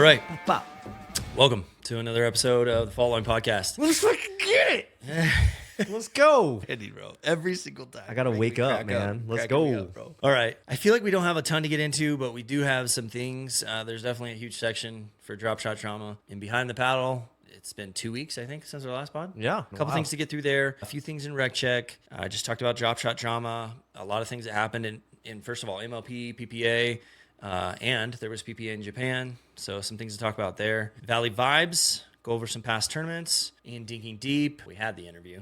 right. Welcome to another episode of the Following Podcast. Let's fucking get it. Let's go. Andy, bro. Every single time. I gotta wake up, man. Let's go. Bro. All right. I feel like we don't have a ton to get into, but we do have some things. There's definitely a huge section for drop shot trauma. And behind the paddle, it's been 2 weeks, I think, since our last pod. Yeah. A couple things to get through there. A few things in rec check. I just talked about drop shot trauma. A lot of things that happened in first of all, MLP, PPA. And there was PPA in Japan, so some things to talk about there. Valley Vibes, go over some past tournaments. In Dinking Deep, we had the interview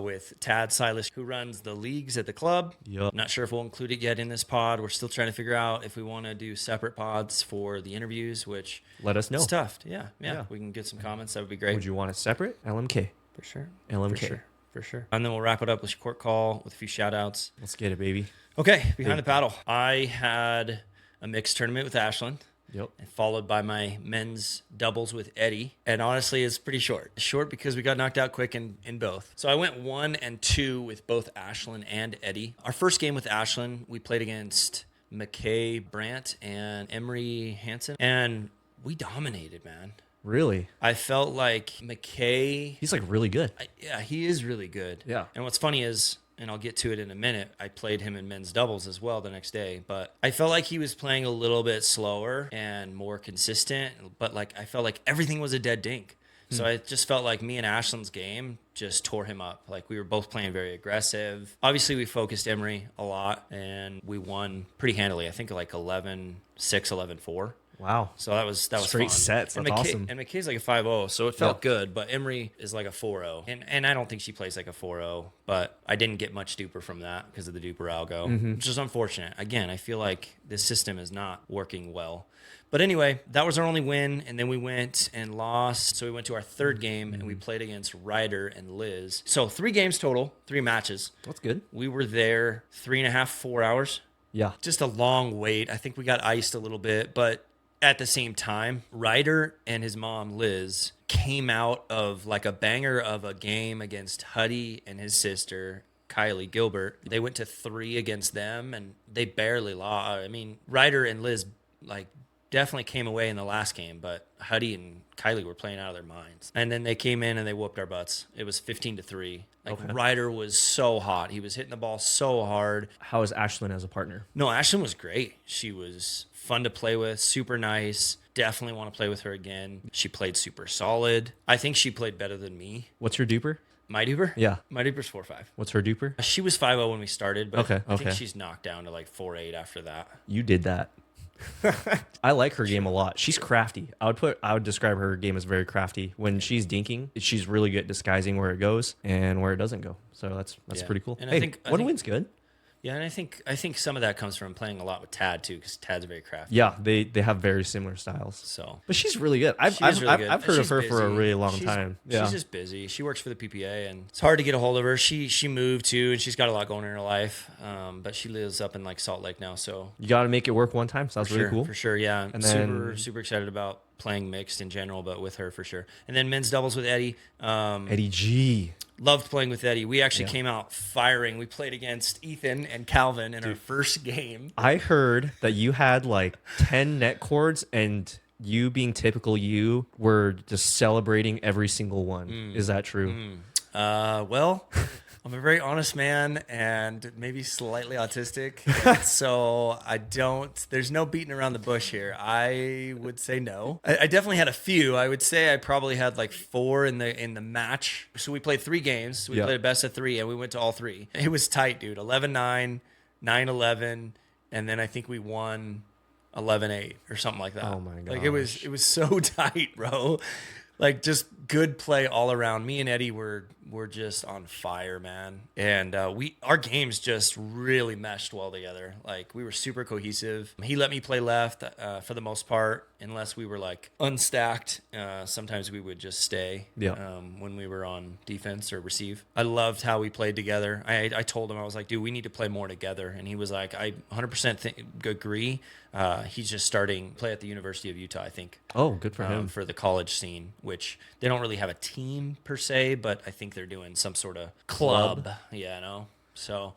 with Tad Silas, who runs the leagues at the club. Yep. Not sure if we'll include it yet in this pod. We're still trying to figure out if we want to do separate pods for the interviews, which let us know. It's tough. Yeah. We can get some comments. That would be great. Would you want it separate? LMK. For sure. LMK. For sure. And then we'll wrap it up with court call with a few shout outs. Let's get it, baby. Okay, behind the paddle. I had a mixed tournament with Ashlyn. Yep. And followed by my men's doubles with Eddie. And honestly, it's pretty short. Short because we got knocked out quick in both. So I went 1 and 2 with both Ashlyn and Eddie. Our first game with Ashlyn, we played against McKay Brandt and Emery Hansen. And we dominated, man. Really? I felt like McKay... He's like really good. Yeah, he is really good. Yeah. And what's funny is... and I'll get to it in a minute, I played him in men's doubles as well the next day. But I felt like he was playing a little bit slower and more consistent. But like I felt like everything was a dead dink. So I just felt like me and Ashlyn's game just tore him up. Like we were both playing very aggressive. Obviously, we focused Emery a lot, and we won pretty handily. I think like 11-6, 11-4. Wow. So that was straight fun. sets. That's awesome. And McKay's like a 5-0, so it felt good. But Emery is like a 4-0. And I don't think she plays like a 4-0, but I didn't get much duper from that because of the duper algo, which is unfortunate. Again, I feel like this system is not working well. But anyway, that was our only win, and then we went and lost. So we went to our third game, and we played against Ryder and Liz. So 3 games total, 3 matches. That's good. We were there 3.5, 4 hours. Yeah. Just a long wait. I think we got iced a little bit, but at the same time, Ryder and his mom, Liz, came out of like a banger of a game against Huddy and his sister, Kylie Gilbert. They went to 3 against them, and they barely lost. I mean, Ryder and Liz, like, definitely came away in the last game, but Huddy and Kylie were playing out of their minds. And then they came in and they whooped our butts. It was 15-3. Like, okay. Ryder was so hot. He was hitting the ball so hard. How is Ashlyn as a partner? No, Ashlyn was great. She was fun to play with, super nice. Definitely want to play with her again. She played super solid. I think she played better than me. What's your duper? My duper? Yeah. My duper's 4.5. What's her duper? She was 5.0 when we started, but okay. I think she's knocked down to like 4.8 after that. You did that. I like her game a lot. She's crafty. I would describe her game as very crafty. When she's dinking, she's really good at disguising where it goes and where it doesn't go. So that's pretty cool. And hey, I think one win's good. Yeah, and I think some of that comes from playing a lot with Tad too, because Tad's very crafty. Yeah, they have very similar styles. So, but she's really good. I've heard of her for a really long time. Yeah. She's just busy. She works for the PPA, and it's hard to get a hold of her. She moved too, and she's got a lot going in her life. But she lives up in like Salt Lake now, so you got to make it work one time. Sounds really cool. For sure, yeah. And super excited about playing mixed in general, but with her for sure. And then men's doubles with Eddie. Eddie G. Loved playing with Eddie. We actually came out firing. We played against Ethan and Calvin in our first game. I heard that you had like 10 net cords, and you being typical you were just celebrating every single one. Is that true? Well, I'm a very honest man and maybe slightly autistic. So there's no beating around the bush here. I would say no. I definitely had a few. I would say I probably had like 4 in the match. So we played 3 games. We played a best of 3 and we went to all 3. It was tight, dude. 11-9, 9-11, and then I think we won 11-8 or something like that. Oh my gosh. Like it was so tight, bro. Like just good play all around. Me and Eddie were just on fire, man. And our games just really meshed well together. Like we were super cohesive. He let me play left for the most part, unless we were like unstacked. Sometimes we would just stay when we were on defense or receive. I loved how we played together. I told him, I was like, dude, we need to play more together. And he was like, I 100% agree. He's just starting play at the University of Utah, I think. Oh, good for him. For the college scene, which they don't really have a team per se, but I think they're doing some sort of club. Yeah, no. So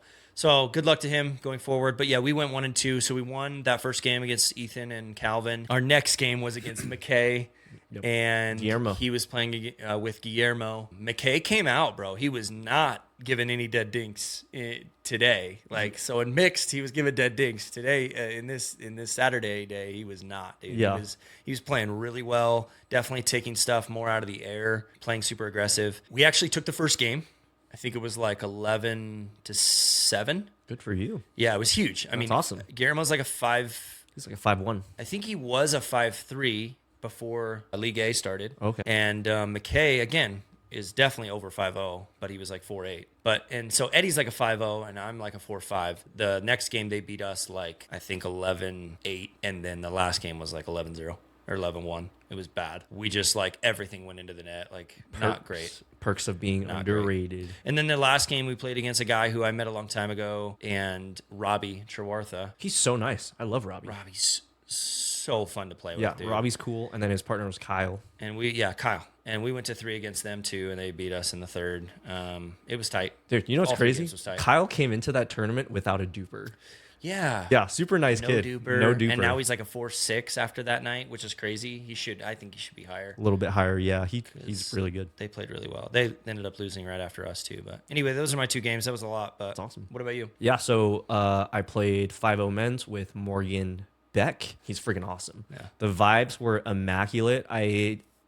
good luck to him going forward. But yeah, we went 1-2. So we won that first game against Ethan and Calvin. Our next game was against McKay. Yep. And Guillermo. he was playing with Guillermo. McKay came out, bro. He was not giving any dead dinks today. Like, so in mixed, he was giving dead dinks. Today, in this Saturday day, he was not, dude. Yeah. He was playing really well, definitely taking stuff more out of the air, playing super aggressive. We actually took the first game. I think it was like 11-7. Good for you. Yeah, it was huge. I mean, awesome. Guillermo's like a 5. He's like a 5'1". I think he was a 5'3" before League A started. Okay. And McKay, again, is definitely over 5'0", but he was like 4'8". And so Eddie's like a 5'0", and I'm like a 4'5". The next game, they beat us like, I think 11-8, and then the last game was like 11-0 or 11-1. It was bad. We just like everything went into the net. Like not great. Perks of being Not underrated. Great. And then the last game we played against a guy who I met a long time ago, and Robbie Trewartha. He's so nice. I love Robbie. Robbie's so fun to play with. Yeah, Dude. Robbie's cool. And then his partner was Kyle. And Kyle. And we went to 3 against them too, and they beat us in the third. It was tight. Dude, you know what's All 3 crazy? games was tight. Kyle came into that tournament without a duper. Yeah. Yeah, super nice kid. No duper. And now he's like a 4-6 after that night, which is crazy. I think he should be higher. A little bit higher, yeah. He's really good. They played really well. They ended up losing right after us too. But anyway, those are my 2 games. That was a lot, but That's awesome. What about you? Yeah, so I played 5-0 men's with Morgan Beck. He's freaking awesome. Yeah. The vibes were immaculate.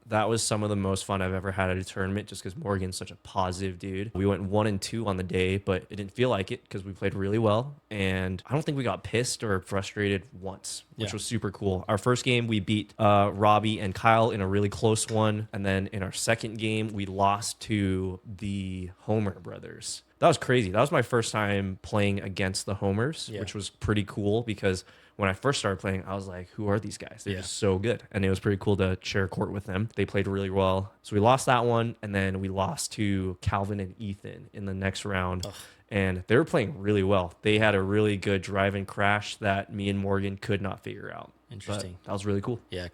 That was some of the most fun I've ever had at a tournament just because Morgan's such a positive dude. We went 1-2 on the day, but it didn't feel like it because we played really well. And I don't think we got pissed or frustrated once, which was super cool. Our first game, we beat Robbie and Kyle in a really close one. And then in our second game, we lost to the Homer brothers. That was crazy. That was my first time playing against the Homers, which was pretty cool because when I first started playing, I was like, who are these guys? They're just so good. And it was pretty cool to share court with them. They played really well. So we lost that one. And then we lost to Calvin and Ethan in the next round. Ugh. And they were playing really well. They had a really good drive and crash that me and Morgan could not figure out. Interesting. But that was really cool. Yeah,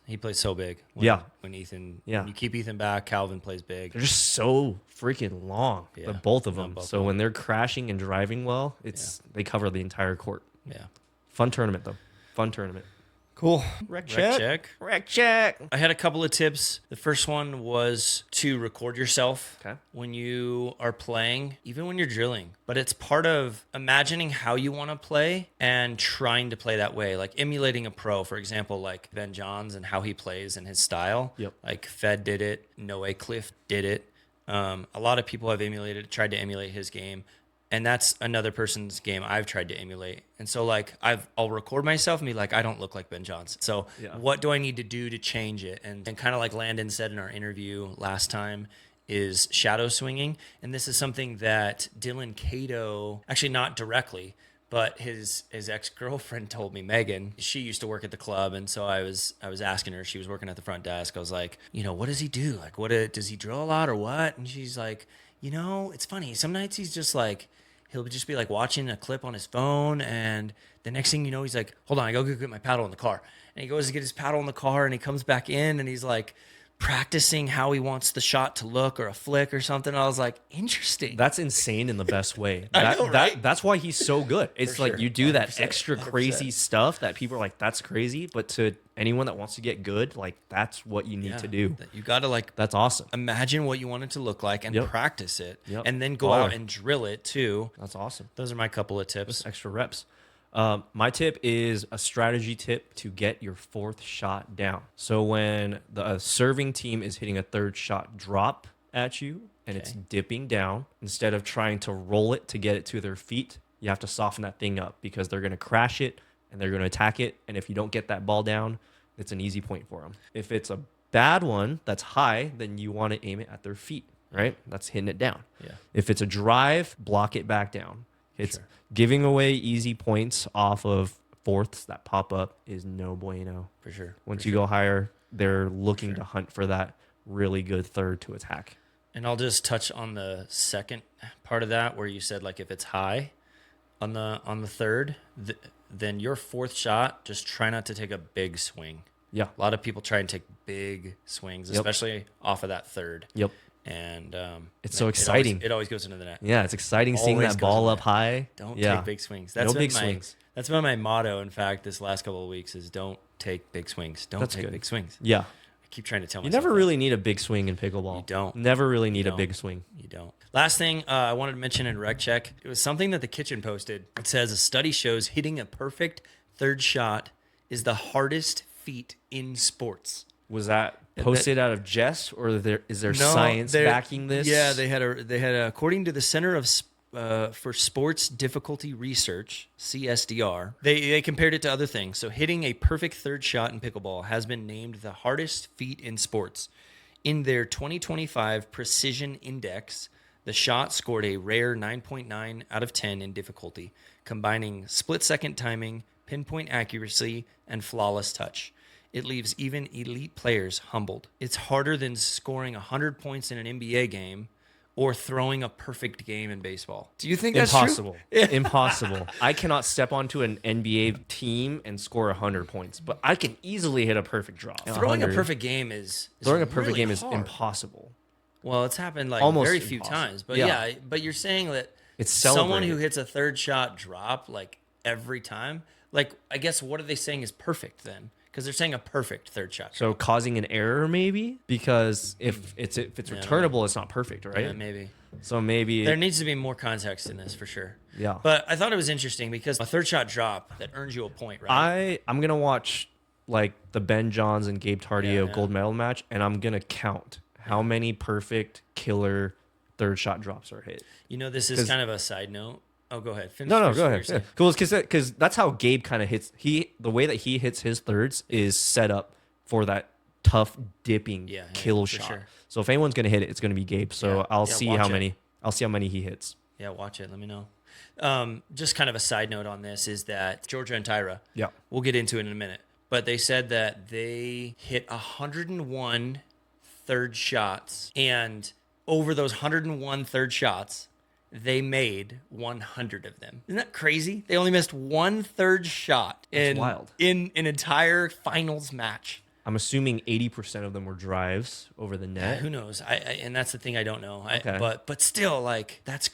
he plays so big. When Ethan, when you keep Ethan back, Calvin plays big. They're just so freaking long, both of them. So when they're crashing and driving well, they cover the entire court. Yeah. Fun tournament, though. Fun tournament. Cool. Rec check. I had a couple of tips. The first one was to record yourself when you are playing, even when you're drilling. But it's part of imagining how you want to play and trying to play that way. Like emulating a pro, for example, like Ben Johns and how he plays and his style. Yep. Like Fed did it. Noe Cliff did it. A lot of people have tried to emulate his game. And that's another person's game I've tried to emulate. And so like I'll record myself and be like, I don't look like Ben Johnson. So what do I need to do to change it? And kind of like Landon said in our interview last time is shadow swinging. And this is something that Dylan Cato, actually not directly, but his ex-girlfriend told me, Megan, she used to work at the club. And so I was asking her, she was working at the front desk. I was like, what does he do? Like, does he drill a lot or what? And she's like, it's funny. Some nights he's just like, he'll just be like watching a clip on his phone, and the next thing you know, he's like, hold on, I go get my paddle in the car. And he goes to get his paddle in the car, and he comes back in, and he's like practicing how he wants the shot to look or a flick or something. I was like, interesting. That's insane in the best way. I know, right? That's why he's so good. It's like you do that 100%, extra crazy stuff that people are like, that's crazy. But to anyone that wants to get good, like that's what you need to do. You got to that's awesome. Imagine what you want it to look like and practice it, and then go Baller. out and drill it too. That's awesome. Those are my couple of tips. Just extra reps. My tip is a strategy tip to get your fourth shot down. So when the serving team is hitting a third shot drop at you and it's dipping down, instead of trying to roll it to get it to their feet, you have to soften that thing up because they're going to crash it and they're going to attack it. And if you don't get that ball down, it's an easy point for them. If it's a bad one that's high, then you want to aim it at their feet, right? That's hitting it down. Yeah. If it's a drive, block it back down. It's giving away easy points off of fourths that pop up is no bueno. For sure. Once you go higher, they're looking to hunt for that really good third to attack. And I'll just touch on the second part of that where you said like if it's high on the third, then your fourth shot, just try not to take a big swing. Yeah. A lot of people try and take big swings, especially off of that third. Yep. And it's so exciting. It always goes into the net. Yeah, it's exciting seeing Always that goes ball in up there. high. Don't Yeah. take big swings. No big swings. That's been my motto, in fact, this last couple of weeks is don't take big swings. Don't That's take good. big swings. Yeah. I keep trying to tell You myself never that. really need a big swing in pickleball. You don't. Never really need a don't. big swing. You don't. Last thing I wanted to mention in Rec Check, it was something that the kitchen posted. It says a study shows hitting a perfect third shot is the hardest feat in sports. Was that posted out of jest, or is there No, science backing this? Yeah, they had according to the Center of for Sports Difficulty Research, CSDR, they compared it to other things. So hitting a perfect third shot in pickleball has been named the hardest feat in sports. In their 2025 Precision Index, the shot scored a rare 9.9 out of 10 in difficulty, combining split-second timing, pinpoint accuracy, and flawless touch. It leaves even elite players humbled. It's harder than scoring 100 points in an NBA game or throwing a perfect game in baseball. Do you think that's impossible? true? Impossible. I cannot step onto an NBA team and score 100 points, but I can easily hit a perfect drop. Throwing a 100. perfect game is Throwing a perfect really game is hard. impossible. Well, it's happened like Almost very few impossible. times. But Yeah. yeah, but you're saying that It's someone celebrated. who hits a third shot drop like every time, like I guess what are they saying is perfect then? Because they're saying a perfect third shot. So causing an error maybe, because if it's returnable, it's not perfect, right? Yeah, maybe. So maybe There needs to be more context in this for sure. Yeah. But I thought it was interesting because a third shot drop that earns you a point, right? I'm gonna watch like the Ben Johns and Gabe Tardio Yeah. gold medal match, and I'm gonna count how many perfect killer third shot drops are hit. You know, this is kind of a side note. Oh, go ahead. Finish No, first go what ahead. you're Yeah. saying. Because that's how Gabe kind of hits. The way that he hits his thirds is set up for that tough dipping kill for shot. sure. So if anyone's gonna hit it, it's gonna be Gabe. So Yeah. I'll Yeah, see watch how it. many. I'll see how many he hits. Yeah, watch it. Let me know. Just kind of a side note on this is that Jorja and Tyra, Yeah. we'll get into it in a minute, but they said that they hit 101 third shots, and over those 101 third shots, they made 100 of them. Isn't that crazy? They only missed one third shot wild. in an entire finals match. I'm assuming 80% of them were drives over the net. Who knows? And that's the thing I don't know. Okay. But still, like that's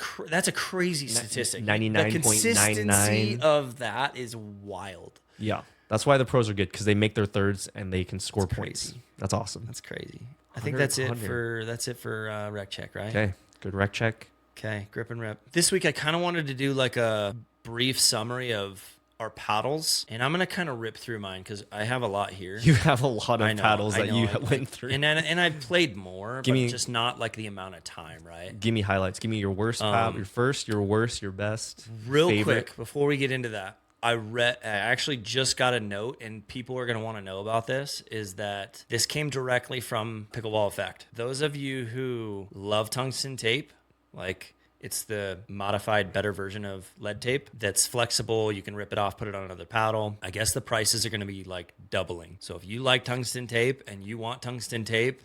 a crazy statistic. 99.99. The consistency of that is wild. Yeah. That's why the pros are good, because they make their thirds and they can score That's points. crazy. That's awesome. That's crazy. I think 100. that's it for Rec Check, right? Okay. Good rec check. Okay, grip and rip. This week I kind of wanted to do like a brief summary of our paddles, and I'm gonna kind of rip through mine because I have a lot here. You have a lot I of know, paddles I that know. you I- went through. and I've played more, Give but me- just not like the amount of time, right? Give me highlights. Give me your worst paddle, your first, your worst, your best. Real favorite. quick before we get into that, I actually just got a note, and people are going to want to know about this, is that this came directly from Pickleball Effect. Those of you who love tungsten tape, like it's the modified, better version of lead tape that's flexible. You can rip it off, put it on another paddle. I guess the prices are going to be like doubling. So if you like tungsten tape and you want tungsten tape,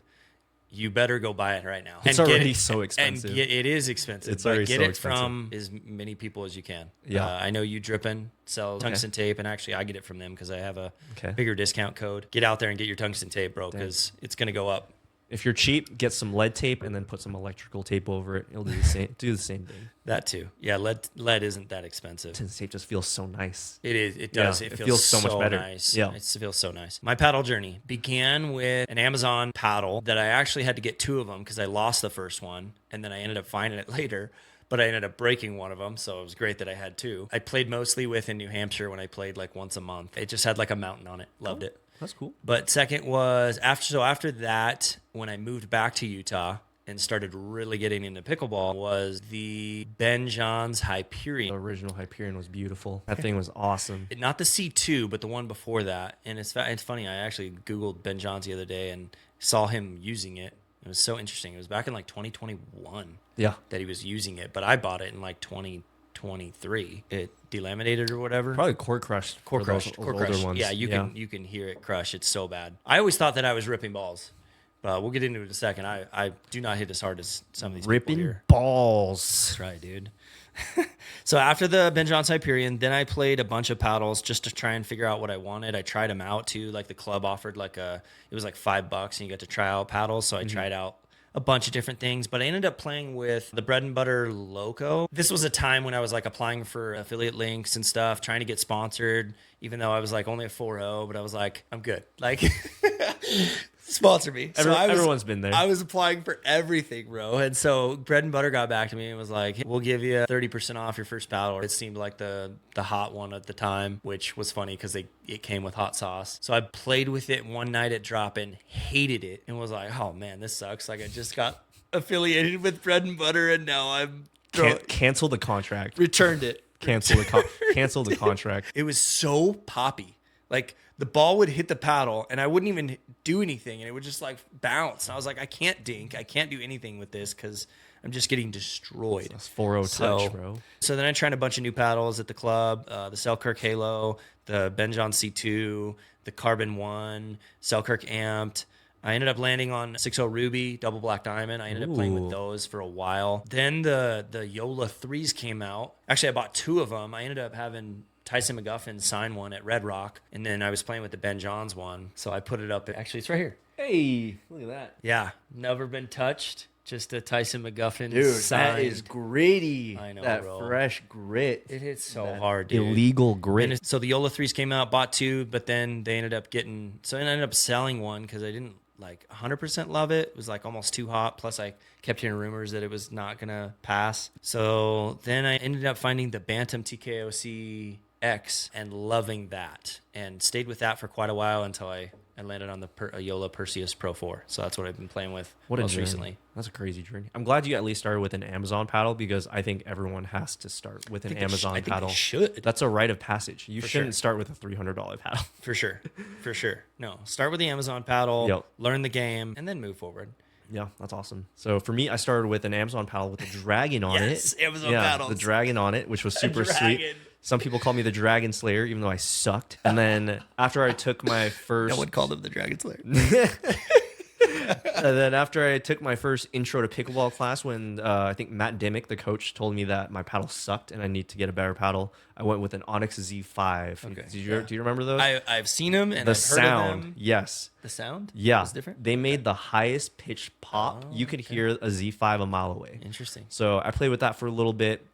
you better go buy it right now. It's And get already it- so expensive. And it is expensive. It's but already get so it expensive. from as many people as you can. Yeah. I know you Drippin sell tungsten tape, and actually I get it from them because I have a Okay. bigger discount code. Get out there and get your tungsten tape, bro, because it's going to go up. If you're cheap, get some lead tape and then put some electrical tape over it. It'll do the same. Do the same thing. That too. Yeah, lead isn't that expensive. Tungsten tape just feels so nice. It is. It does. Yeah, it, it feels feels so much better. Nice. Yeah. It feels so nice. My paddle journey began with an Amazon paddle that I actually had to get two of them because I lost the first one, and then I ended up finding it later. But I ended up breaking one of them, so it was great that I had two. I played mostly with in New Hampshire when I played like once a month. It just had like a mountain on it. Loved it. That's cool. But second was after that, when I moved back to Utah and started really getting into pickleball, was the Ben Johns The Hyperion. original Hyperion was beautiful. That thing was awesome. Not the C2, but the one before that. And it's funny. I actually Googled Ben Johns the other day and saw him using it. It was so interesting. It was back in like 2021 Yeah. that he was using it, but I bought it in like 2023. It delaminated or whatever. Probably core crushed. Core for those crushed. older ones. Yeah, you can hear it crush. It's so bad. I always thought that I was ripping balls, but we'll get into it in a second. I do not hit as hard as some of these people Ripping here. balls. That's right, dude. So after the Ben Johns Hyperion, then I played a bunch of paddles just to try and figure out what I wanted. I tried them out too. Like the club offered it was like $5 and you got to try out paddles. So I tried out a bunch of different things, but I ended up playing with the Bread and Butter Loco. This was a time when I was like applying for affiliate links and stuff, trying to get sponsored, even though I was like only a 4.0, but I was like, I'm good. Like, sponsor me. Everyone's been there. I was applying for everything, bro. And so Bread and Butter got back to me and was like, we'll give you 30% off your first paddle. It seemed like the hot one at the time, which was funny because it came with hot sauce. So I played with it one night at drop-in, hated it, and was like, oh man, this sucks. Like I just got affiliated with Bread and Butter and now I'm cancel the contract. Returned it. Cancel the contract. It was so poppy. Like the ball would hit the paddle and I wouldn't even do anything and it would just like bounce. And I was like, I can't dink. I can't do anything with this because I'm just getting destroyed. That's 4.0 touch, bro. So then I tried a bunch of new paddles at the club, the Selkirk Halo, the Ben John C2, the Carbon 1, Selkirk Amped. I ended up landing on 6.0 Ruby, double black diamond. I ended up playing with those for a while. Then the Yola 3s came out. Actually, I bought 2 of them. I ended up having Tyson McGuffin sign one at Red Rock. And then I was playing with the Ben Johns one. So I put it up. Actually, it's right here. Hey, look at that. Yeah, never been touched. Just a Tyson McGuffin signed. That is gritty. I know, that bro. Fresh grit. It hits so hard, dude. Illegal grit. So the Yola 3s came out, bought 2, but then they ended up getting... So I ended up selling one because I didn't like 100% love it. It was like almost too hot. Plus I kept hearing rumors that it was not going to pass. So then I ended up finding the Bantam TKOC X and loving that and stayed with that for quite a while until I landed on the Yola Perseus Pro 4. So that's what I've been playing with most recently. That's a crazy journey. I'm glad you at least started with an Amazon paddle because I think everyone has to start with an Amazon paddle. They should. That's a rite of passage. You shouldn't start with a $300 paddle. For sure. For sure. No, start with the Amazon paddle, learn the game, and then move forward. Yeah, that's awesome. So for me, I started with an Amazon paddle with a dragon on it. Yes, Amazon paddles. The dragon on it, which was super sweet. Some people call me the Dragon Slayer, even though I sucked. And then after I took my first... No one called him the Dragon Slayer. And then after I took my first intro to pickleball class, when I think Matt Dimmick, the coach, told me that my paddle sucked and I need to get a better paddle, I went with an Onyx Z5. Okay. Do you remember those? I've seen them and the I've sound, heard of them. yes. The sound? Yeah. Was different? They made the highest pitch pop. You could hear a Z5 a mile away. Interesting. So I played with that for a little bit.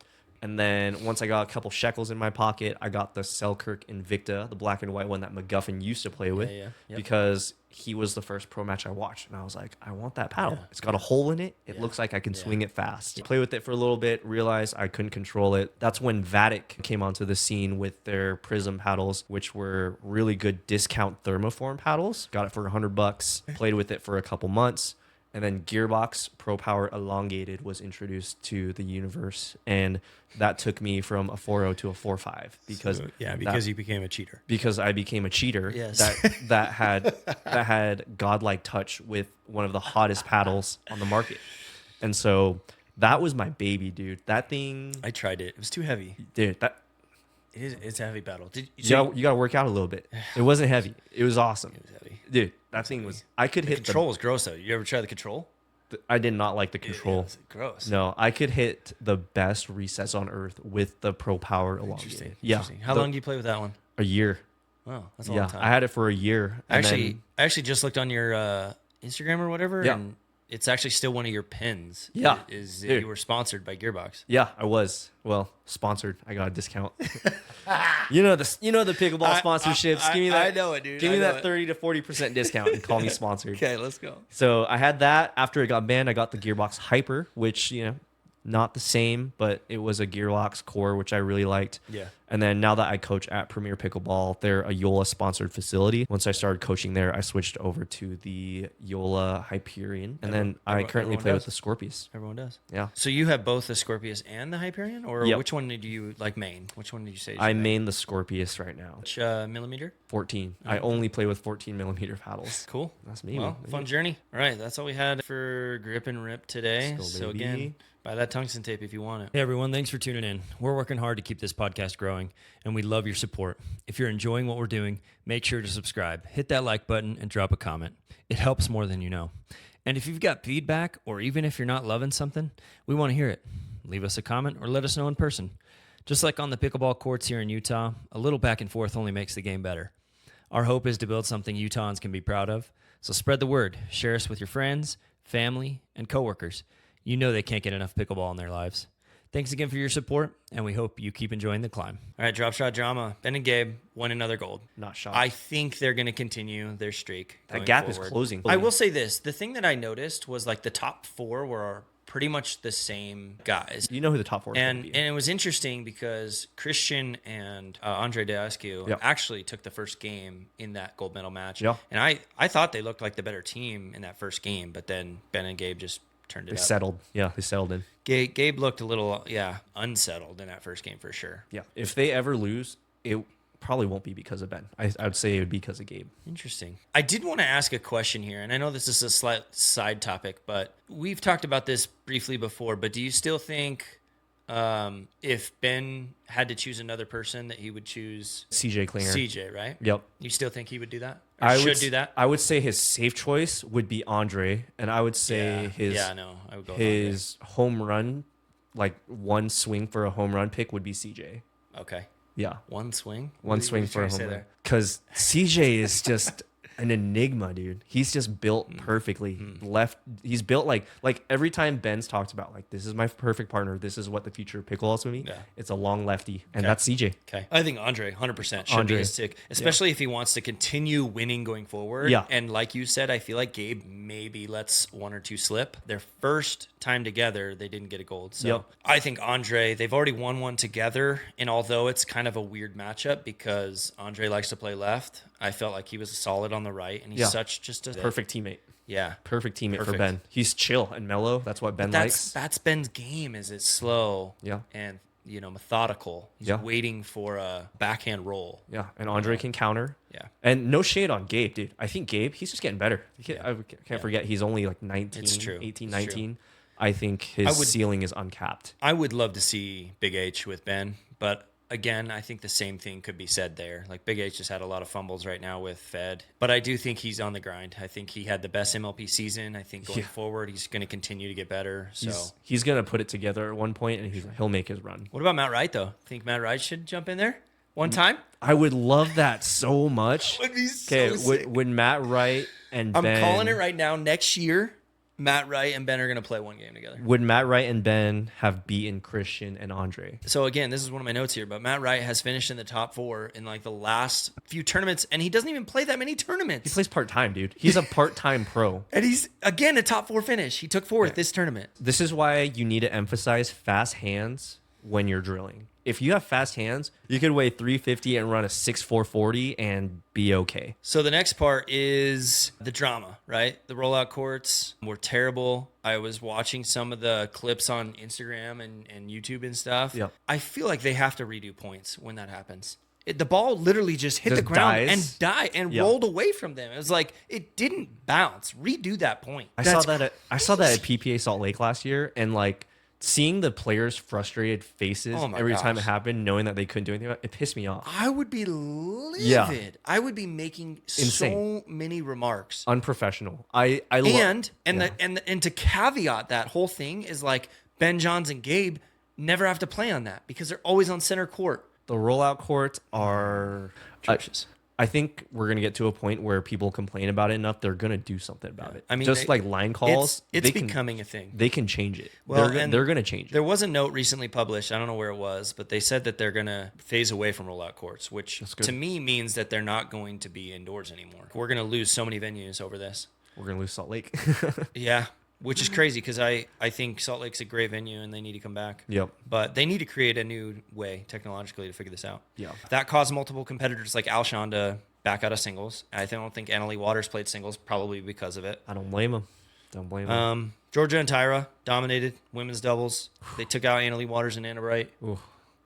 And then once I got a couple shekels in my pocket, I got the Selkirk Invicta, the black and white one that McGuffin used to play with, because he was the first pro match I watched. And I was like, I want that paddle. It's got a hole in it. It looks like I can swing it fast. Play with it for a little bit, realized I couldn't control it. That's when Vatic came onto the scene with their Prism paddles, which were really good discount thermoform paddles. Got it for $100. Played with it for a couple months. And then Gearbox Pro Power Elongated was introduced to the universe, and that took me from a 4.0 to a 4.5 because you became a cheater. Because I became a cheater. Yes. that had godlike touch with one of the hottest paddles on the market, and so that was my baby, dude. That thing. I tried it. It was too heavy, dude. It's a heavy paddle. You got to work out a little bit. It wasn't heavy. It was awesome. It was heavy, dude. That thing was. I could hit the control. Was gross though. You ever try the control? I did not like the control. It was gross. No, I could hit the best resets on earth with the Pro Power Elongated. Interesting. How long do you play with that one? A year. Wow, that's a long time. I had it for a year. I actually just looked on your Instagram or whatever, and it's actually still one of your pins. Yeah. Is you were sponsored by Gearbox. Yeah, I was. Well, sponsored. I got a discount. You know the pickleball sponsorships. Give me that. I know it, dude. Give me that 30 to 40% discount and call me sponsored. Okay, let's go. So I had that. After it got banned, I got the Gearbox Hyper, which, not the same, but it was a Gearbox core, which I really liked. Yeah. And then now that I coach at Premier Pickleball, they're a Yola sponsored facility. Once I started coaching there, I switched over to the Yola Hyperion. And then I currently play with the Scorpius. Everyone does. Yeah. So you have both the Scorpius and the Hyperion? Or which one did you main? Which one did you say? I main the Scorpius right now. Which millimeter? 14. I only play with 14 millimeter paddles. Cool. That's me. Well, fun journey. All right. That's all we had for Grip and Rip today. So again, buy that tungsten tape if you want it. Hey, everyone. Thanks for tuning in. We're working hard to keep this podcast growing, and we love your support. If you're enjoying what we're doing, make sure to subscribe, hit that like button, and drop a comment. It helps more than you know. And if you've got feedback, or even if you're not loving something, we want to hear it. Leave us a comment or let us know in person. Just like on the pickleball courts here in Utah, a little back and forth only makes the game better. Our hope is to build something Utahns can be proud of. So spread the word, share us with your friends, family, and coworkers, you know they can't get enough pickleball in their lives. Thanks again for your support, and we hope you keep enjoying the climb. All right, drop shot drama. Ben and Gabe won another gold. Not shocked. I think they're going to continue their streak. That gap forward. is closing. I will say this. The thing that I noticed was like the top 4 were pretty much the same guys. You know who the top 4 is going to be. And it was interesting because Christian and Andre Deascu actually took the first game in that gold medal match. Yeah. And I thought they looked like the better team in that first game, but then Ben and Gabe just turned it up. Settled. Yeah, they settled in. Gabe looked a little, unsettled in that first game for sure. Yeah. If they ever lose, it probably won't be because of Ben. I would say it would be because of Gabe. Interesting. I did want to ask a question here, and I know this is a slight side topic, but we've talked about this briefly before, but do you still think if Ben had to choose another person that he would choose CJ Klinger. CJ, right? Yep. You still think he would do that? Or should do that? I would say his safe choice would be Andre, and I would say I would go his home run, like one swing for a home run pick would be CJ. Andre. Okay. Yeah. One swing? One swing for a home run. Because CJ is just an enigma, dude. He's just built perfectly. He's built like every time Ben's talked about, like, this is my perfect partner. This is what the future of pickleball is going to be. Yeah. It's a long lefty, and that's CJ. Okay. I think Andre 100% should be his tick, especially if he wants to continue winning going forward. Yeah. And like you said, I feel like Gabe maybe lets 1 or 2 slip. Their first time together, they didn't get a gold. So I think Andre, they've already won one together. And although it's kind of a weird matchup because Andre likes to play left, I felt like he was solid on the right, and he's such just a perfect teammate. Yeah, perfect teammate for Ben. He's chill and mellow. That's what Ben likes. That's Ben's game. Is it's slow? Yeah, and methodical. He's waiting for a backhand roll. Yeah, and Andre can counter. Yeah, and no shade on Gabe, dude. I think Gabe, he's just getting better. I can't forget he's only like 19, it's true. 18, it's 19. True. I think his ceiling is uncapped. I would love to see Big H with Ben, but again, I think the same thing could be said there. Like Big H just had a lot of fumbles right now with Fed, but I do think he's on the grind. I think he had the best MLP season. I think going forward, he's going to continue to get better. So he's going to put it together at one point, and he'll make his run. What about Matt Wright though? Think Matt Wright should jump in there one time? I would love that so much. Would be so sick. Would Matt Wright and I'm Ben, calling it right now. Next year, Matt Wright and Ben are going to play one game together. Would Matt Wright and Ben have beaten Christian and Andre? So again, this is one of my notes here, but Matt Wright has finished in the top 4 in like the last few tournaments, and he doesn't even play that many tournaments. He plays part-time, dude. He's a part-time pro. And he's, again, a top 4 finish. He took 4th this tournament. This is why you need to emphasize fast hands when you're drilling. If you have fast hands, you could weigh 350 and run a 6'4" and be okay. So the next part is the drama, right? The rollout courts were terrible. I was watching some of the clips on Instagram and YouTube and stuff. Yep. I feel like they have to redo points when that happens. The ball literally just hit the ground and rolled away from them. It was like it didn't bounce. Redo that point. I saw that at PPA Salt Lake last year, and like seeing the players' frustrated faces every time it happened, knowing that they couldn't do anything about it, it pissed me off. I would be livid. Yeah. I would be making so many remarks. Unprofessional. And to caveat that whole thing is like Ben Johns and Gabe never have to play on that because they're always on center court. The rollout courts are atrocious. I think we're going to get to a point where people complain about it enough. They're going to do something about it. I mean, just like line calls. It's becoming a thing. They can change it. Well, they're going to change it. There was a note recently published. I don't know where it was, but they said that they're going to phase away from rollout courts, which to me means that they're not going to be indoors anymore. We're going to lose so many venues over this. We're going to lose Salt Lake. Yeah. Which is crazy because I think Salt Lake's a great venue and they need to come back. Yep. But they need to create a new way technologically to figure this out. Yeah. That caused multiple competitors like Alshon to back out of singles. I don't think Annalie Waters played singles probably because of it. I don't blame him. Jorja and Tyra dominated women's doubles. They took out Annalie Waters and Anna Bright. Ooh.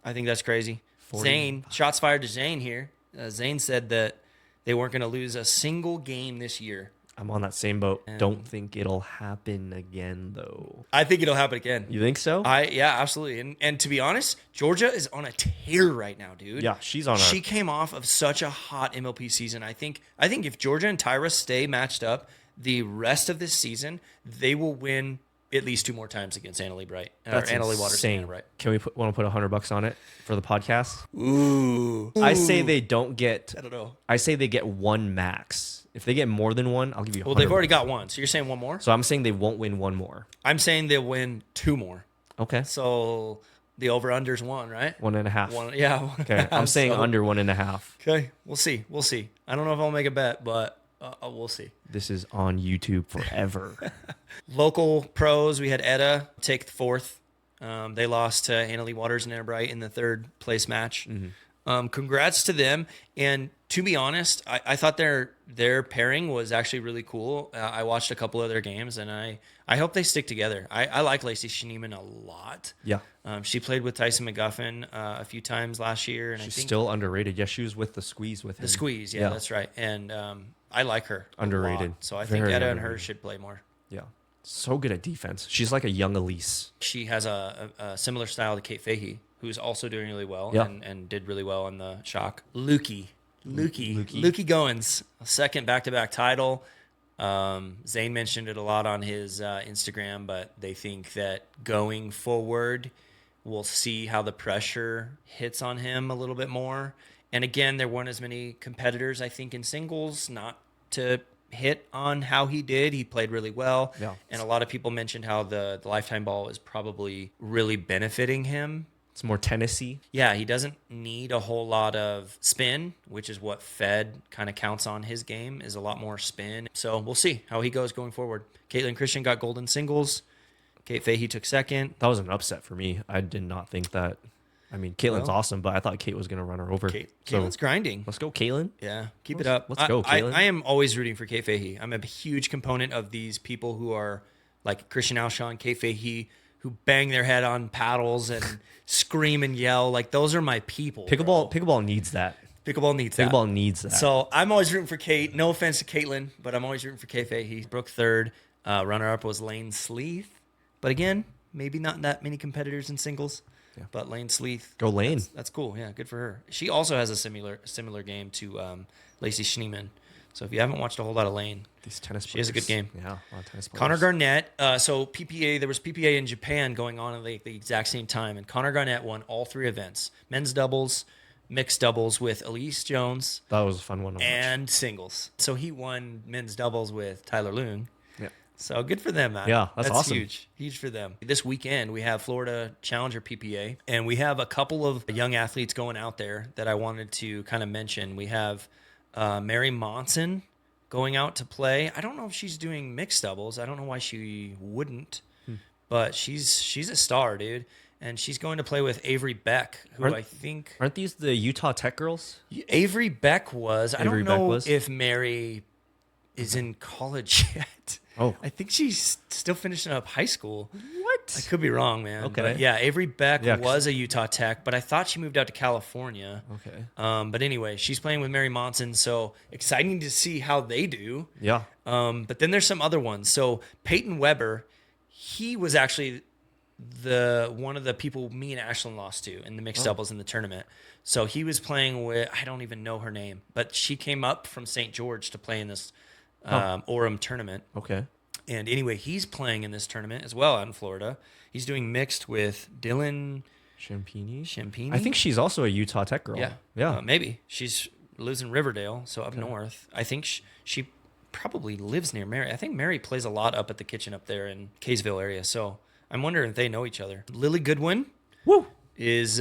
I think that's crazy. 40. Zane, shots fired to Zane here. Zane said that they weren't going to lose a single game this year. I'm on that same boat. Don't think it'll happen again, though. I think it'll happen again. You think so? Yeah, absolutely. And to be honest, Jorja is on a tear right now, dude. Yeah, She came off of such a hot MLP season. I think if Jorja and Tyra stay matched up the rest of this season, they will win at least 2 more times against Annalie Bright. That's Annalie Waters and Anna insane. Bright. Can we want to put $100 on it for the podcast? Ooh. I say they don't get. I don't know. I say they get 1 max If they get more than one, I'll give you. Well, they've already got one, so you're saying one more. So I'm saying they won't win one more. I'm saying they'll win 2 more. Okay. So the over/under's 1, right? 1.5. Yeah. Okay. I'm saying under 1.5. Okay. We'll see. I don't know if I'll make a bet, but we'll see. This is on YouTube forever. Local pros, we had Etta take 4th. They lost to Annalie Waters and Anna Bright in the 3rd place match. Congrats to them. And to be honest, I thought their pairing was actually really cool. I watched a couple of their games, and I hope they stick together. I like Lacey Schneeman a lot. Yeah. She played with Tyson McGuffin a few times last year. And She's I think still underrated. Yeah, she was with the Squeeze with him. the Squeeze, yeah, that's right. And I like her. Underrated. A lot. So I think Very Etta and her underrated. should play more. Yeah. So good at defense. She's like a young Elise. She has a similar style to Kate Fahey, who's also doing really well and did really well in the Shock. Lukey Goins, a 2nd back-to-back title. Zane mentioned it a lot on his Instagram, but they think that going forward, we'll see how the pressure hits on him a little bit more. And again, there weren't as many competitors, I think, in singles, not to hit on how he did. He played really well. Yeah. And a lot of people mentioned how the lifetime ball is probably really benefiting him. It's more Tennessee. Yeah, he doesn't need a whole lot of spin, which is what Fed kind of counts on his game, is a lot more spin. So we'll see how he goes going forward. Caitlin Christian got gold in singles. Kate Fahey took 2nd. That was an upset for me. I did not think that. I mean, Caitlin's awesome, but I thought Kate was going to run her over. Caitlin's grinding. Let's go, Caitlin. Yeah, keep it up. Let's go, Caitlin. I am always rooting for Kate Fahey. I'm a huge component of these people who are like Christian Alshon, Kate Fahey, who bang their head on paddles and scream and yell. Like, those are my people. Pickleball needs that. Pickleball needs that. Pickleball needs that. So I'm always rooting for Kate. No offense to Caitlin, but I'm always rooting for Kate Fahey. Brooke 3rd. Runner-up was Lane Sleeth. But again, maybe not that many competitors in singles. Yeah. But Lane Sleeth. Go Lane. That's cool. Yeah, good for her. She also has a similar game to Lacey Schneeman. So if you haven't watched a whole lot of Lane, these tennis players. She has a good game. Yeah, a lot of tennis players. Connor Garnett. So PPA, there was PPA in Japan going on at the exact same time, and Connor Garnett won all 3 events: men's doubles, mixed doubles with Elise Jones. That was a fun one to watch. And singles. So he won men's doubles with Tyler Loong. Yeah. So good for them, man. Yeah, that's awesome. Huge for them. This weekend we have Florida Challenger PPA, and we have a couple of young athletes going out there that I wanted to kind of mention. We have Mary Monson going out to play. I don't know if she's doing mixed doubles. I don't know why she wouldn't, but she's a star, dude. And she's going to play with Avery Beck, who I think... Aren't these the Utah Tech girls? Avery Beck was. I don't know was? if Mary is in college yet. Oh. I think she's still finishing up high school. What? I could be wrong, man. Okay. But yeah, Avery Beck Yeah, was a Utah Tech, but I thought she moved out to California. Okay. But anyway, she's playing with Mary Monson, so exciting to see how they do. Yeah. But then there's some other ones. So Peyton Weber, he was actually one of the people me and Ashlyn lost to in the mixed doubles in the tournament. So he was playing with, I don't even know her name, but she came up from St. George to play in this Orem tournament. Okay. And anyway, he's playing in this tournament as well out in Florida. He's doing mixed with Dylan Champini. I think she's also a Utah Tech girl. Yeah. Yeah. Maybe. She's lives in Riverdale, so up north. I think she probably lives near Mary. I think Mary plays a lot up at the kitchen up there in Kaysville area. So I'm wondering if they know each other. Lily Goodwin. Woo! Is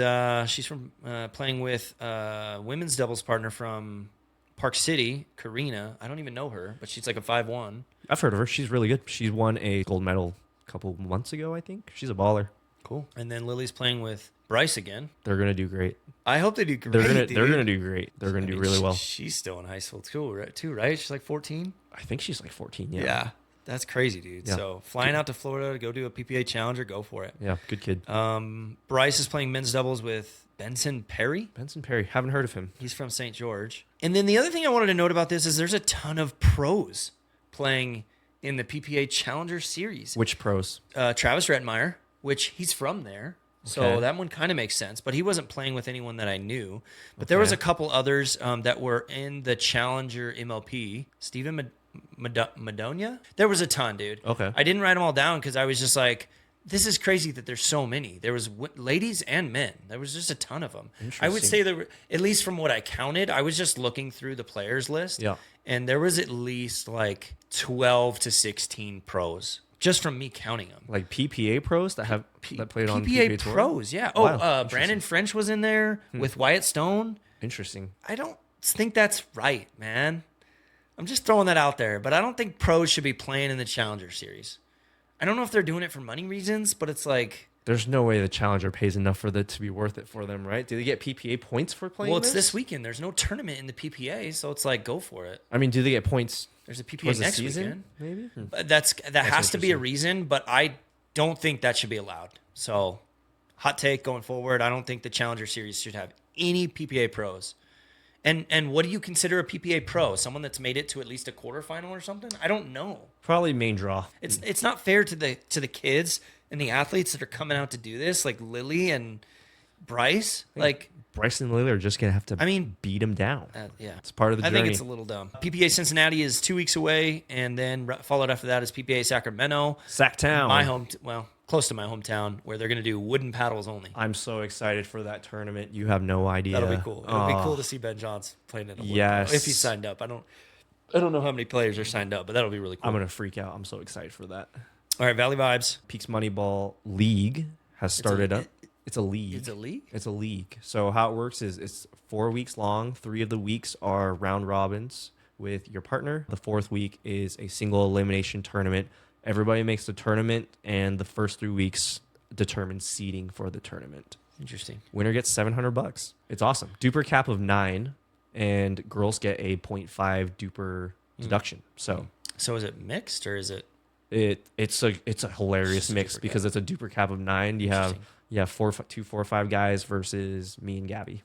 she's from playing with women's doubles partner from Park City, Karina. I don't even know her, but she's like a 5'1". I've heard of her. She's really good. She won a gold medal a couple months ago, I think. She's a baller. Cool. And then Lily's playing with Bryce again. They're gonna do great. I hope they do great. They're gonna do great. They're gonna do really well. She's still in high school too, right? She's like 14. I think she's like 14. Yeah. Yeah. That's crazy, dude. Yeah. So flying out to Florida to go do a PPA Challenger, go for it. Yeah. Good kid. Bryce is playing men's doubles with Benson Perry. Benson Perry. Haven't heard of him. He's from St. George. And then the other thing I wanted to note about this is there's a ton of pros playing in the PPA Challenger series. Which pros? Travis Retmeyer, which he's from there. So Okay. that one kind of makes sense. But he wasn't playing with anyone that I knew. But there was a couple others that were in the Challenger MLP. Steven Madonia? There was a ton, dude. Okay. I didn't write them all down because I was just like, this is crazy that there's so many. There was ladies and men. There was just a ton of them. I would say there were, at least from what I counted, I was just looking through the players list. Yeah. And there was at least like 12 to 16 pros just from me counting them. Like PPA pros that played on PPA PPA Tour? pros, yeah. Wow, Brandon French was in there with Wyatt Stone. Interesting. I don't think that's right, man. I'm just throwing that out there, but I don't think pros should be playing in the Challenger Series. I don't know if they're doing it for money reasons, but it's like... There's no way the Challenger pays enough for it to be worth it for them, right? Do they get PPA points for playing Well, it's this weekend. There's no tournament in the PPA, so it's like, go for it. I mean, do they get points? There's a PPA towards the next season, weekend. maybe? But that has to be a reason, but I don't think that should be allowed. So, hot take going forward, I don't think the Challenger Series should have any PPA pros. And what do you consider a PPA pro? Someone that's made it to at least a quarterfinal or something? I don't know. Probably main draw. It's not fair to the kids and the athletes that are coming out to do this, like Lily and Bryce. Like Bryce and Lily are just gonna have to. I mean, beat them down. Yeah, it's part of the journey. I think it's a little dumb. PPA Cincinnati is 2 weeks away, and then followed after that is PPA Sacramento, Sacktown. Close to my hometown, where they're gonna do wooden paddles only. I'm so excited for that tournament. You have no idea. That'll be cool. It'll be cool to see Ben Johns playing in a wooden paddle, if he's signed up. I don't know how many players are signed up, but that'll be really cool. I'm gonna freak out. I'm so excited for that. All right, Valley Vibes. Peaks Moneyball League has started up. It's a league. It's a league? It's a league. So how it works is it's 4 weeks long. 3 of the weeks are round robins with your partner. The 4th week is a single elimination tournament. Everybody makes the tournament, and the first 3 weeks determine seeding for the tournament. Interesting. Winner gets $700. It's awesome. Duper cap of 9, and girls get a 0.5 duper deduction. So is it mixed or is it? It's a hilarious mix because it's a duper cap of 9. You have 2, 4, 5 guys versus me and Gabby.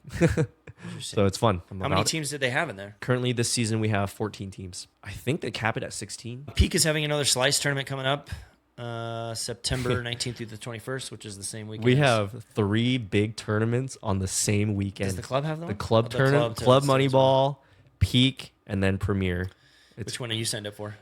So it's fun. How many teams did they have in there? Currently this season we have 14 teams. I think they cap it at 16. Peak is having another slice tournament coming up September 19th through the 21st, which is the same weekend. We have 3 big tournaments on the same weekend. Does the club have them? The club tournament, Club Moneyball, Peak, and then Premier. Which one are you signed up for?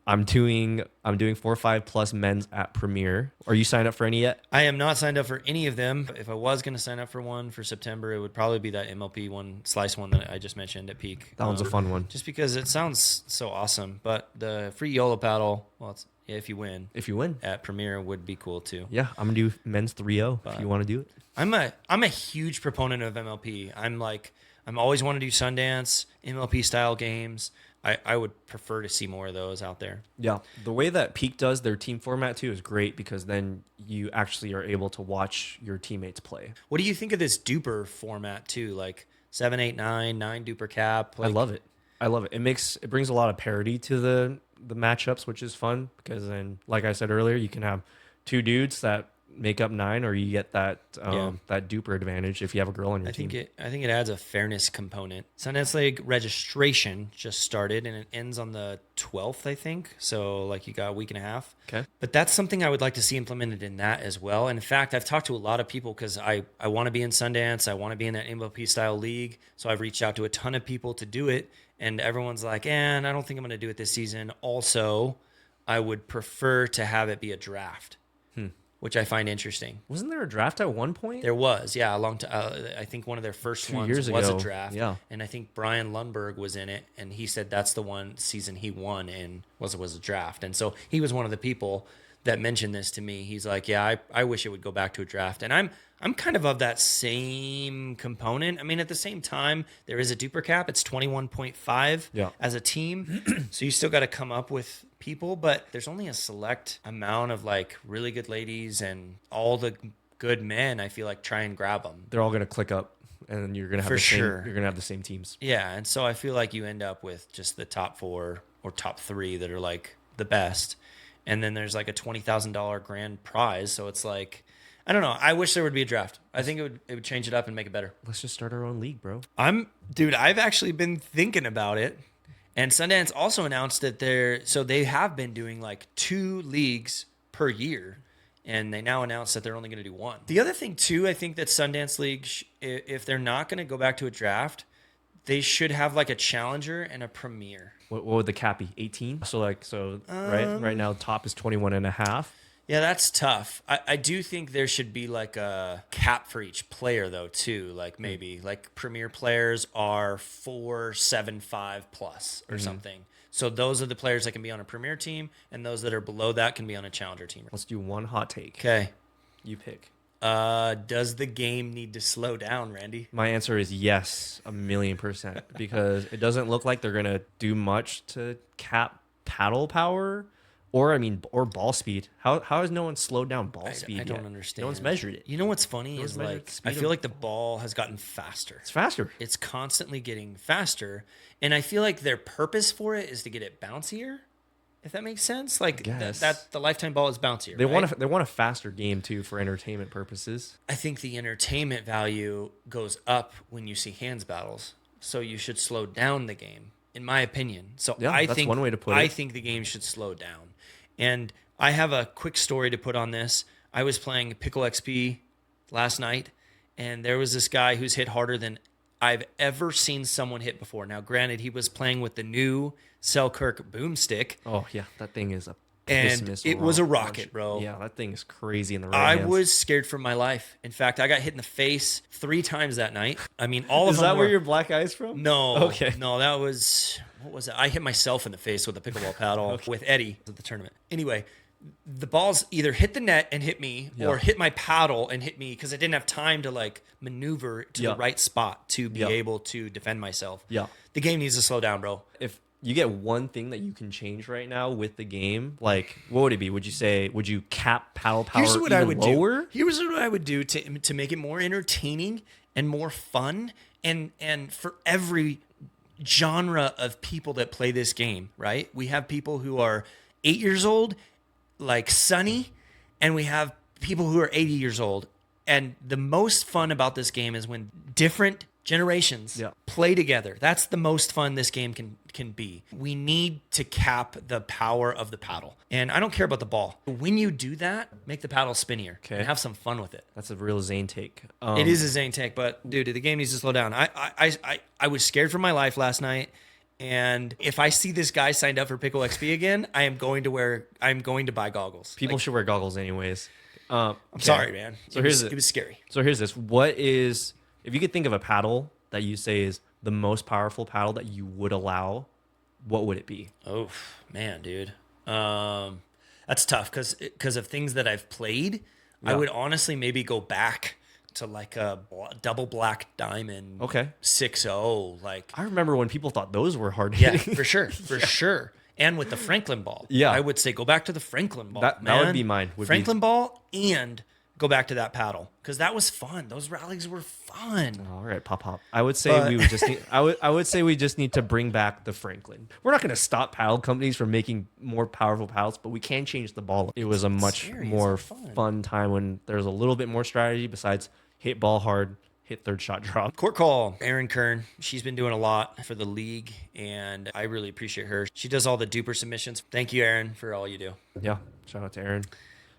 I'm doing 4-5 plus men's at Premier. Are you signed up for any yet? I am not signed up for any of them. If I was going to sign up for one for September, it would probably be that MLP one, slice one that I just mentioned at Peak. That one's a fun one. Just because it sounds so awesome. But the free YOLO paddle, if you win. If you win. At Premier would be cool too. Yeah, I'm going to do men's 3-0 if you want to do it. I'm a huge proponent of MLP. I'm always want to do Sundance, MLP style games. I would prefer to see more of those out there. Yeah. The way that Peak does their team format too is great because then you actually are able to watch your teammates play. What do you think of this duper format too? Like 7, 8, 9 duper cap? I love it. It brings a lot of parity to the matchups, which is fun because then, like I said earlier, you can have 2 dudes that make up 9, or you get that that duper advantage if you have a girl on your team. I think it adds a fairness component. Sundance League registration just started and it ends on the 12th, I think. So like you got a week and a half. Okay. But that's something I would like to see implemented in that as well. And in fact, I've talked to a lot of people because I want to be in Sundance. I want to be in that MLP style league. So I've reached out to a ton of people to do it. And everyone's like, I don't think I'm going to do it this season. Also, I would prefer to have it be a draft. Which I find interesting. Wasn't there a draft at one point? There was, yeah, a long time. I think one of their first 2 ones years was ago. a draft. Yeah. And I think Brian Lundberg was in it, and he said that's the one season he won in was a draft. And so he was one of the people that mentioned this to me. He's like, yeah, I wish it would go back to a draft. And I'm kind of that same component. I mean, at the same time, there is a duper cap. It's 21.5 as a team. So you still got to come up with people, but there's only a select amount of like really good ladies, and all the good men, I feel like, try and grab them. They're all going to click up, and you're going to have you're going to have the same teams. Yeah, and so I feel like you end up with just the top 4 or top 3 that are like the best. And then there's like a $20,000 grand prize. So it's like, I don't know. I wish there would be a draft. I think it would change it up and make it better. Let's just start our own league, bro. I've actually been thinking about it. And Sundance also announced that they have been doing like 2 leagues per year. And they now announced that they're only going to do 1. The other thing too, I think that Sundance League, if they're not going to go back to a draft, they should have like a challenger and a premier. What would the cap be? 18? So right now top is 21.5. Yeah, that's tough. I do think there should be like a cap for each player though too. Like maybe like premier players are 475 plus or something. So those are the players that can be on a premier team, and those that are below that can be on a challenger team. Let's do one hot take. Okay. You pick. Does the game need to slow down, Randy? My answer is yes, 1,000,000%, because it doesn't look like they're gonna do much to cap paddle power, or ball speed. How has no one slowed down ball speed? I don't yet? understand. No one's measured it. You know what's funny is measured like the speed I feel of like the ball has gotten faster. It's faster. It's constantly getting faster, and I feel like their purpose for it is to get it bouncier. If that makes sense, like guess. that the lifetime ball is bouncier. They right? want a faster game too for entertainment purposes. I think the entertainment value goes up when you see hands battles, so you should slow down the game, in my opinion. So Yeah, I that's think one way to put it. I think the game should slow down, and I have a quick story to put on this. I was playing Pickle XP last night, and there was this guy who's hit harder than I've ever seen someone hit before. Now, granted, he was playing with the new Selkirk boomstick, Oh yeah, that thing is a and piss-miss it was a rock rocket, punch. bro. Yeah, that thing is crazy in the right I hands. was scared for my life. In fact, I got hit in the face 3 times that night. I mean, all of Is them that where were- your black eyes from? No. Okay. No, that was, what was it? I hit myself in the face with a pickleball paddle with Eddie at the tournament. Anyway, the balls either hit the net and hit me Yeah. or hit my paddle and hit me because I didn't have time to like maneuver to Yeah. the right spot to be Yeah. able to defend myself. Yeah. The game needs to slow down, bro. If you get one thing that you can change right now with the game, like what would it be? Would you cap paddle power Here's what even I would lower? do. Here's what I would do to make it more entertaining and more fun and for every genre of people that play this game, right? We have people who are 8 years old, like Sunny, and we have people who are 80 years old. And the most fun about this game is when different generations Yeah. play together. That's the most fun this game can be. We need to cap the power of the paddle. And I don't care about the ball. When you do that, make the paddle spinnier Okay. and have some fun with it. That's a real Zane take. It is a Zane tank, but dude, the game needs to slow down. I was scared for my life last night. And if I see this guy signed up for Pickle XP again, I'm going to buy goggles. People should wear goggles anyways. I'm sorry, man. So It was scary. So here's this. What is, if you could think of a paddle that you say is the most powerful paddle that you would allow, what would it be? Oh man, dude. That's tough because of things that I've played. I Yeah. would honestly maybe go back to like a double black diamond. Okay. 6-0. Like I remember when people thought those were hard yeah, hitting. for sure, for sure. And with the Franklin ball, Yeah. I would say go back to the Franklin ball. That would man. be mine, would be- Franklin ball and go back to that paddle because that was fun. Those rallies were fun. All right, pop. I would say But- we would just need, I would say we just need to bring back the Franklin. We're not going to stop paddle companies from making more powerful paddles, but we can change the ball. It was a much serious more and fun. fun time when there's a little bit more strategy besides hit ball hard, hit third shot drop. Court call, Erin Kern. She's been doing a lot for the league, and I really appreciate her. She does all the duper submissions. Thank you, Erin, for all you do. Yeah, shout out to Erin.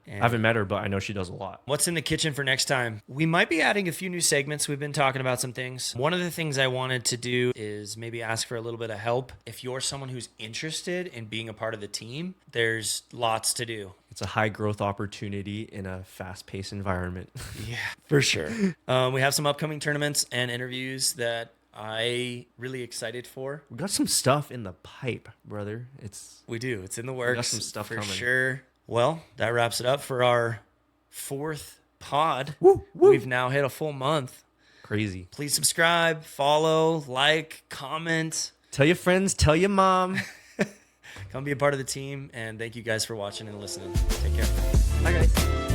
And I haven't met her, but I know she does a lot. what's in the kitchen for next time? We might be adding a few new segments. We've been talking about some things. One of the things I wanted to do is maybe ask for a little bit of help. If you're someone who's interested in being a part of the team, there's lots to do. It's a high growth opportunity in a fast paced environment. Yeah, for sure. We have some upcoming tournaments and interviews that I really excited for. We got some stuff in the pipe, brother. It's We do. It's in the works. got some stuff for coming. sure. Well, that wraps it up for our 4th pod. Woo. We've now hit a full month. crazy. Please subscribe, follow, like, comment. Tell your friends, tell your mom. Come be a part of the team. And thank you guys for watching and listening. Take care. Bye, guys.